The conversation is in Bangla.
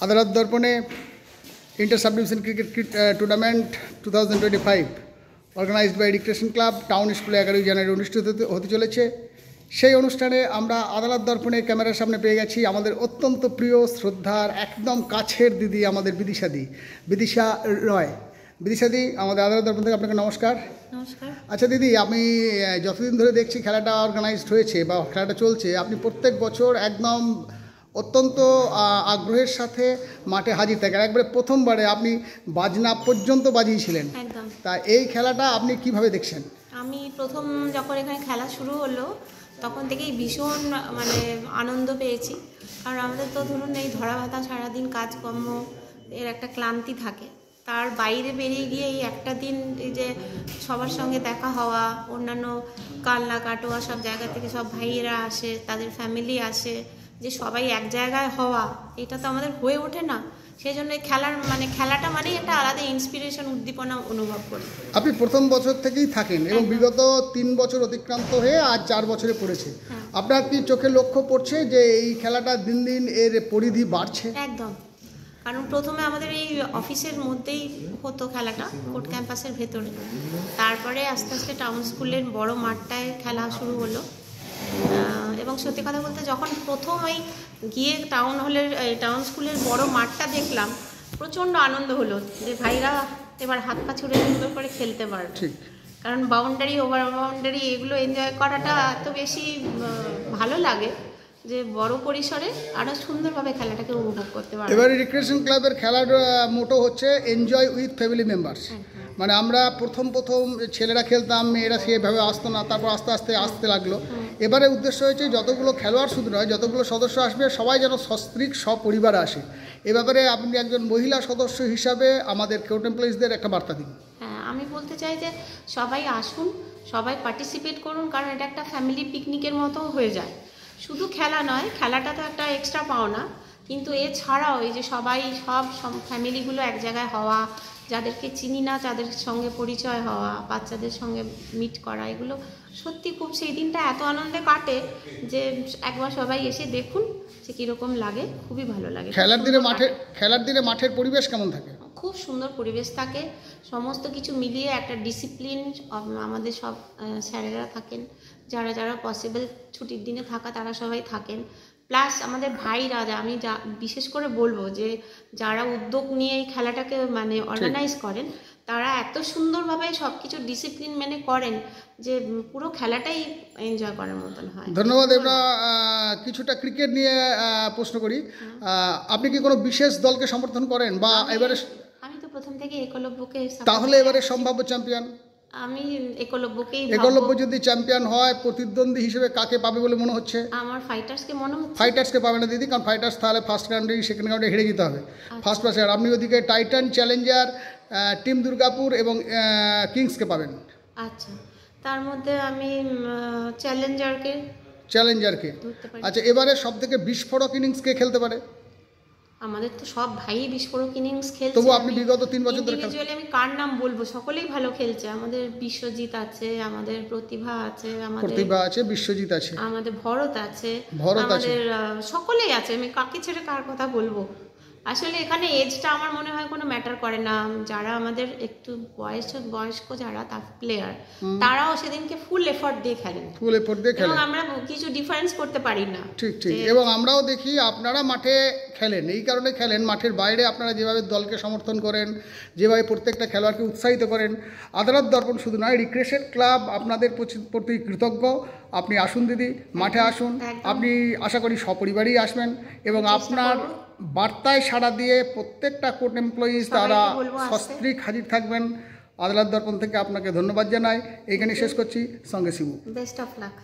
আদালত দর্পণে inter sub division cricket tournament 2025 organised by recreation club town স্কুলে 11 জানুয়ারি অনুষ্ঠিত হতে চলেছে। সেই অনুষ্ঠানে আমরা আদালত দর্পণে ক্যামেরার সামনে পেয়ে গেছি আমাদের অত্যন্ত প্রিয় শ্রদ্ধার একদম কাছের দিদি, আমাদের বিদিশা রয়। বিদিশাদি, আমাদের আদালত দর্পণ থেকে আপনাকে নমস্কার। নমস্কার। আচ্ছা দিদি, আমি যতদিন ধরে দেখছি খেলাটা অর্গানাইজড হয়েছে বা খেলাটা চলছে, আপনি প্রত্যেক বছর একদম অত্যন্ত আগ্রহের সাথে মাঠে হাজির থাকেন। একবারে প্রথমবারে আপনি বাজনা পর্যন্ত বাজিয়েছিলেন। একদম। তা এই খেলাটা আপনি কিভাবে দেখছেন? আমি প্রথম যখন এখানে খেলা শুরু হলো তখন থেকেই ভীষণ আনন্দ পেয়েছি। কারণ আমাদের তো ধরুন এই ধরা ভাতা সারাদিন কাজকর্ম এর একটা ক্লান্তি থাকে, তার বাইরে বেরিয়ে গিয়ে এই একটা দিন এই যে সবার সঙ্গে দেখা হওয়া, অন্যান্য কালনা কাটোয়া সব জায়গা থেকে সব ভাইয়েরা আসে, তাদের ফ্যামিলি আসে, যে সবাই এক জায়গায় হওয়া, এটা তো আমাদের হয়ে ওঠে না। সেই জন্য খেলাটা মানেই একটা আলাদা ইন্সপিরেশন, উদ্দীপনা অনুভব করি। আপনি প্রথম বছর থেকেই থাকেন এবং বিগত 3 বছর অতিক্রান্ত হয়ে আজ 4 বছরে পড়েছে। আপনার কি চোখে লক্ষ্য পড়ছে যে এই খেলাটা দিন দিন এর পরিধি বাড়ছে? একদম। কারণ প্রথমে আমাদের এই অফিসের মধ্যেই হতো খেলাটা, কোর্ট ক্যাম্পাসের ভেতরে, তারপরে আস্তে আস্তে টাউন স্কুলের বড় মাঠটায় খেলা শুরু হলো। এবং সত্যি কথা বলতে যখন প্রথম ওই গিয়ে টাউন স্কুলের বড় মাঠটা দেখলাম, প্রচণ্ড আনন্দ হলো যে ভাইরা এবার হাত পা ছুড়ে সুন্দর করে খেলতে পারবে। কারণ বাউন্ডারি, ওভার বাউন্ডারি এগুলো এনজয় করাটা এত বেশি ভালো লাগে যে বড় পরিসরে আরও সুন্দরভাবে খেলাটাকে উপভোগ করতে পারবে। এবারে রিক্রিয়েশন ক্লাবের খেলার মোটো হচ্ছে এনজয় উইথ ফ্যামিলি মেম্বার্স। মানে আমরা প্রথম ছেলেরা খেলতাম, মেয়েরা সেভাবে আসতো না, তারপর আস্তে আস্তে আসতে লাগলো। এবারে উদ্দেশ্য হয়েছে যতগুলো খেলোয়াড় শুধু নয়, যতগুলো সদস্য আসবে সবাই যেন সস্ত্রীক সপরিবার আসে। এ ব্যাপারে আপনি একজন মহিলা সদস্য হিসাবে আমাদের কোর্ট এমপ্লয়িজদের একটা বার্তা দিন। হ্যাঁ, আমি বলতে চাই যে সবাই আসুন, সবাই পার্টিসিপেট করুন, কারণ এটা একটা ফ্যামিলি পিকনিকের মতো হয়ে যায়। শুধু খেলা নয়, খেলাটা তো একটা এক্সট্রা পাওনা, কিন্তু এছাড়াও এই যে সব ফ্যামিলিগুলো এক জায়গায় হওয়া, যাদেরকে চিনি না তাদের সঙ্গে পরিচয় হওয়া, বাচ্চাদের সঙ্গে মিট করা, এগুলো সত্যি খুব সেই দিনটা এত আনন্দে কাটে যে একবার সবাই এসে দেখুন যে কীরকম লাগে, খুবই ভালো লাগে। খেলার দিনে মাঠের পরিবেশ কেমন থাকে? খুব সুন্দর পরিবেশ থাকে, সমস্ত কিছু মিলিয়ে একটা ডিসিপ্লিন। আমাদের সব স্যারেরা থাকেন, যারা পসিবল ছুটির দিনে থাকা তারা সবাই থাকেন। প্লাস আমাদের ভাইরা, আমি বিশেষ করে বলবো যে যারা উদ্যোগ নিয়ে এই খেলাটাকে অর্গানাইজ করেন, তারা এত সুন্দরভাবে সব কিছু ডিসিপ্লিন মেনে করেন যে পুরো খেলাটাই এনজয় করার মতন হয়। ধন্যবাদ। এবার কিছুটা ক্রিকেট নিয়ে প্রশ্ন করি, আপনি কি কোনো বিশেষ দলকে সমর্থন করেন বা এবারে? আমি তো প্রথম থেকে একলব্যকে। তাহলে এবারে সম্ভাব্য চ্যাম্পিয়ন? আমি একলব্যকেই। একলব্য যদি চ্যাম্পিয়ন হয়, প্রতিদ্বন্দ্বী হিসেবে কাকে পাবে বলে মনে হচ্ছে? আমার ফাইটার্সকে মনে হচ্ছে। ফাইটার্সকে পাবে না দিদি, কারণ ফাইটার্স তাহলে ফার্স্ট রাউন্ডে সেকেন্ড রাউন্ডে হেরে যেতে হবে। ফার্স্ট পাশে আপনি ওদিকে টাইটান, চ্যালেঞ্জার, টিম দুর্গাপুর এবং কিংসকে পাবেন। আচ্ছা, তার মধ্যে আমি চ্যালেঞ্জারকে। আচ্ছা, এবারে সব থেকে বিস্ফোরক ইনিংস কে খেলতে পারে? আমাদের তো সব ভাই বিস্ফোরক ইনিংস খেলছে। তবু আপনি বিগত 3 বছর ধরে ইন্ডিভিজুয়ালি আমি কার নাম বলবো, সকলেই ভালো খেলছে। আমাদের বিশ্বজিৎ আছে, আমাদের প্রতিভা আছে, বিশ্বজিৎ আছে, আমাদের ভরত আছে, আমাদের সকলেই আছে। আমি কাকে ছেড়ে কার কথা বলবো? আসলে এখানে এজটা আমার মনে হয় কোনো ম্যাটার করে না। যারা আমাদের একটু বয়স্ক যারা প্লেয়ার, তারাও সেদিনকে ফুল এফোর্ট দিয়ে খেলেন। এবং আমরা কিছু ডিফারেন্স করতে পারি না। ঠিক। এবং আমরাও দেখি আপনারা মাঠে খেলেন, এই কারণে খেলেন, মাঠের বাইরে আপনারা যেভাবে দলকে সমর্থন করেন, যেভাবে প্রত্যেকটা খেলোয়াড়কে উৎসাহিত করেন। আদালত দর্পণ শুধু নয়, রিক্রিয়েশন ক্লাব আপনাদের প্রতি কৃতজ্ঞ। আপনি আসুন দিদি, মাঠে আসুন। আপনি আশা করি সপরিবারই আসবেন এবং আপনার বার্তায় সাড়া দিয়ে প্রত্যেকটা কোর্ট এমপ্লয়িজ তারা সস্ত্রীক হাজির থাকবেন। আদালত দর্পণ থেকে আপনাকে ধন্যবাদ জানাই। এইখানে শেষ করছি। সঙ্গে শিবু। Best of luck.